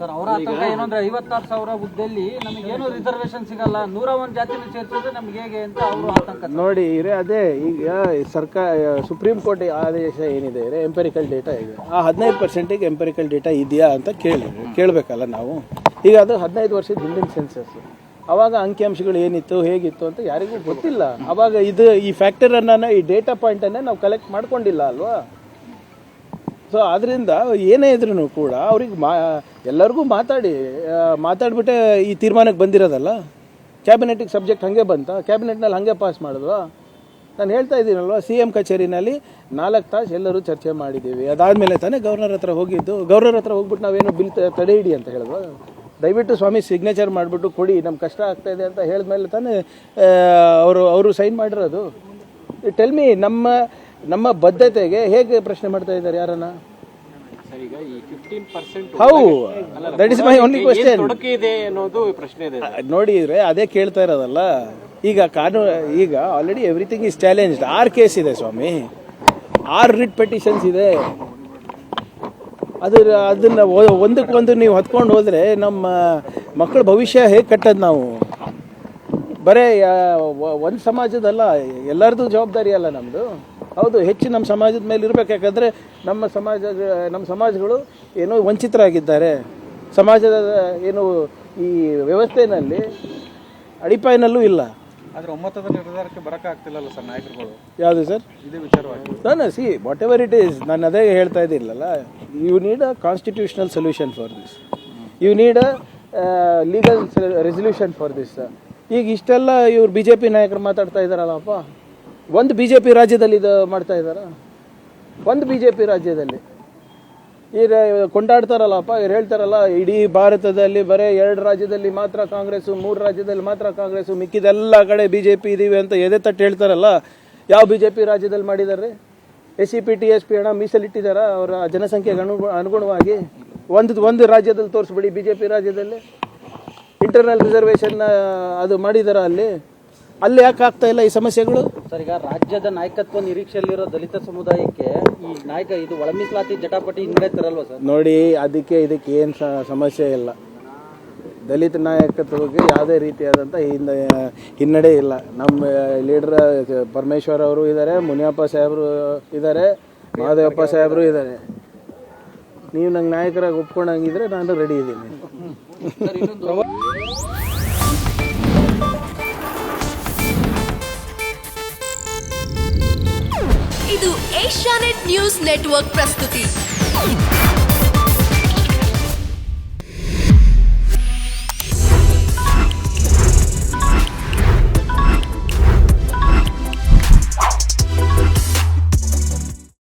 Sir ಅವರ ಆತಂಕ ಏನಂದ್ರೆ 56,000 ಹುದ್ದೆಯಲ್ಲಿ ನಮಗೇನು ರಿಸರ್ವೇಶನ್ ಸಿಗಲ್ಲ, 101 ಜಾತಿನ ಸೇರಿಸಿದ್ರೆ ನಮ್ಗೆ ಹೇಗೆ ಅಂತ ಅವರು ಆತಂಕ. ನೋಡಿ ಇರೇ ಅದೇ ಈಗ ಸರ್ಕಾರ ಸುಪ್ರೀಂ ಕೋರ್ಟ್ ಆದೇಶ ಏನಿದೆ ಎಂಪೆರಿಕಲ್ ಡೇಟಾ ಇದೆ. ಆ 15% ಎಂಪೆರಿಕಲ್ ಡೇಟಾ ಇದೆಯಾ ಅಂತ ಕೇಳಬೇಕಲ್ಲ ನಾವು. ಈಗ ಅದು 15 ವರ್ಷದ ಹಿಂದಿನ ಸೆನ್ಸಸ್. ಅವಾಗ ಅಂಕಿಅಂಶಗಳು ಏನಿತ್ತು ಹೇಗಿತ್ತು ಅಂತ ಯಾರಿಗೂ ಗೊತ್ತಿಲ್ಲ. ಅವಾಗ ಈ ಫ್ಯಾಕ್ಟರನ್ನು ಈ ಡೇಟಾ ಪಾಯಿಂಟನ್ನೇ ನಾವು ಕಲೆಕ್ಟ್ ಮಾಡ್ಕೊಂಡಿಲ್ಲ ಅಲ್ವಾ. ಸೊ ಅದರಿಂದ ಏನೇ ಇದ್ರೂ ಕೂಡ ಅವ್ರಿಗೆ ಎಲ್ಲರಿಗೂ ಮಾತಾಡ್ಬಿಟ್ಟೆ ಈ ತೀರ್ಮಾನಕ್ಕೆ ಬಂದಿರೋದಲ್ಲ. ಕ್ಯಾಬಿನೆಟಿಗೆ ಸಬ್ಜೆಕ್ಟ್ ಹಾಗೆ ಬಂತ, ಕ್ಯಾಬಿನೆಟ್ನಲ್ಲಿ ಹಾಗೆ ಪಾಸ್ ಮಾಡಿದ್ವಾ. ನಾನು ಹೇಳ್ತಾ ಇದ್ದೀನಲ್ವ, CM ಕಚೇರಿನಲ್ಲಿ 4 ತಾಸು ಎಲ್ಲರೂ ಚರ್ಚೆ ಮಾಡಿದ್ದೀವಿ. ಅದಾದಮೇಲೆ ತಾನೇ ಗವರ್ನರ್ ಹತ್ರ ಹೋಗಿದ್ದು. ಗವರ್ನರ್ ಹತ್ರ ಹೋಗ್ಬಿಟ್ಟು ನಾವೇನು ಬಿಲ್ ತಡೆ ಹಿಡಿ ಅಂತ ಹೇಳಿದ್ವಾ. ದಯವಿಟ್ಟು ಸ್ವಾಮಿ ಸಿಗ್ನೇಚರ್ ಮಾಡಿಬಿಟ್ಟು ಕೊಡಿ, ನಮ್ಗೆ ಕಷ್ಟ ಆಗ್ತಾ ಇದೆ ಅಂತ ಹೇಳಿದ್ಮೇಲೆ ತಾನೇ ಅವರು ಸೈನ್ ಮಾಡಿರೋದು. ಟೆಲ್ ಮಿ, ನಮ್ಮ ಬದ್ಧತೆಗೆ ಹೇಗೆ ಪ್ರಶ್ನೆ ಮಾಡ್ತಾ ಇದ್ದಾರೆ ಯಾರನ್ನ? How that is my only question. ನೋಡಿದ್ರೆ ಅದೇ ಕೇಳ್ತಾ ಇರೋದಲ್ಲ. ಈಗ ಈಗ already everything is challenged. 6 case ಇದೆ ಸ್ವಾಮಿ, 6 ರಿಟ್ ಪೆಟಿಷನ್ಸ್ ಇದೆ. ಅದನ್ನ ಒಂದಕ್ಕೊಂದು ನೀವು ಹೊತ್ಕೊಂಡು ಹೋದ್ರೆ ನಮ್ಮ ಮಕ್ಕಳ ಭವಿಷ್ಯ ಹೇಗೆ ಕಟ್ಟೋದು ನಾವು? ಬರೇ ಒಂದು ಸಮಾಜದಲ್ಲ, ಎಲ್ಲರದು ಜವಾಬ್ದಾರಿ ಅಲ್ಲ ನಮ್ಮದು. ಹೌದು, ಹೆಚ್ಚು ನಮ್ಮ ಸಮಾಜದ ಮೇಲೆ ಇರಬೇಕು. ಯಾಕಂದರೆ ನಮ್ಮ ಸಮಾಜಗಳು ಏನೋ ವಂಚಿತರಾಗಿದ್ದಾರೆ. ಸಮಾಜದ ಏನು ಈ ವ್ಯವಸ್ಥೆಯಲ್ಲಿ ಅಡಿಪಾಯಿನಲ್ಲೂ ಇಲ್ಲ. ಆದರೆ ಒಮ್ಮತದ ನಿರ್ಧಾರಕ್ಕೆ ಬರೋಕ್ಕಾಗ್ತಿಲ್ಲಲ್ಲ ಸರ್ ನಾಯಕರುಗಳು. ಯಾವುದು ಸರ್? ಇದೇ ವಿಚಾರವಾಗಿ see whatever it is, ನಾನು ಅದೇ ಹೇಳ್ತಾ ಇದ್ದಿಲ್ಲಲ್ಲ. You need a constitutional solution for this. You need a legal resolution for this. ಈಗ ಇಷ್ಟೆಲ್ಲ ಇವ್ರು BJP ನಾಯಕರು ಮಾತಾಡ್ತಾ ಇದ್ದಾರಲ್ಲಪ್ಪ. ಒಂದು BJP ರಾಜ್ಯದಲ್ಲಿ ಇದು ಮಾಡ್ತಾ ಇದ್ದಾರ? ಒಂದು BJP ರಾಜ್ಯದಲ್ಲಿ ಈಗ ಕೊಂಡಾಡ್ತಾರಲ್ಲಪ್ಪ. ಇವ್ರು ಹೇಳ್ತಾರಲ್ಲ, ಇಡೀ ಭಾರತದಲ್ಲಿ ಬರೀ 2 ರಾಜ್ಯದಲ್ಲಿ ಮಾತ್ರ ಕಾಂಗ್ರೆಸ್ಸು, 3 ರಾಜ್ಯದಲ್ಲಿ ಮಾತ್ರ ಕಾಂಗ್ರೆಸ್ಸು, ಮಿಕ್ಕಿದೆಲ್ಲ ಕಡೆ BJP ಇದೀವಿ ಅಂತ ಎದೆ ತಟ್ಟು ಹೇಳ್ತಾರಲ್ಲ. ಯಾವ BJP ರಾಜ್ಯದಲ್ಲಿ ಮಾಡಿದ್ದಾರೆ? SCP TSP ಹಣ ಮೀಸಲಿಟ್ಟಿದ್ದಾರಾ ಅವರ ಜನಸಂಖ್ಯೆಗೆ ಅನುಗುಣವಾಗಿ? ಒಂದು ರಾಜ್ಯದಲ್ಲಿ ತೋರಿಸ್ಬಿಡಿ, BJP ರಾಜ್ಯದಲ್ಲಿ ಇಂಟರ್ನಲ್ ರಿಸರ್ವೇಷನ್ ಅದು ಮಾಡಿದಾರ ಅಲ್ಲಿ ಯಾಕೆ ಆಗ್ತಾ ಇಲ್ಲ ಈ ಸಮಸ್ಯೆಗಳು? ಸರ್, ಈಗ ರಾಜ್ಯದ ನಾಯಕತ್ವ ನಿರೀಕ್ಷೆಯಲ್ಲಿರೋ ದಲಿತ ಸಮುದಾಯಕ್ಕೆ ಈ ನಾಯಕ ಇದು ಒಳ ಮೀಸಲಾತಿ ಜಟಾಪಟಿ ಹಿನ್ನಡೆತಿರಲ್ವ ಸರ್? ನೋಡಿ, ಇದಕ್ಕೆ ಏನು ಸಮಸ್ಯೆ ಇಲ್ಲ. ದಲಿತ ನಾಯಕತ್ವಕ್ಕೆ ಯಾವುದೇ ರೀತಿಯಾದಂಥ ಹಿನ್ನಡೆ ಇಲ್ಲ. ನಮ್ಮ ಲೀಡರ್ ಪರಮೇಶ್ವರ್ ಅವರು ಇದ್ದಾರೆ, ಮುನಿಯಪ್ಪ ಸಾಹೇಬರು ಇದ್ದಾರೆ, ಮಹದೇವಪ್ಪ ಸಾಹೇಬರು ಇದ್ದಾರೆ. ನೀವು ನಂಗೆ ನಾಯಕರಾಗಿ ಒಪ್ಕೊಂಡಂಗಿದ್ರೆ ನಾನು ರೆಡಿ ಇದ್ದೀನಿ. ಇದು ಏಷ್ಯಾನೆಟ್ ನ್ಯೂಸ್ ನೆಟ್ವರ್ಕ್ ಪ್ರಸ್ತುತಿ.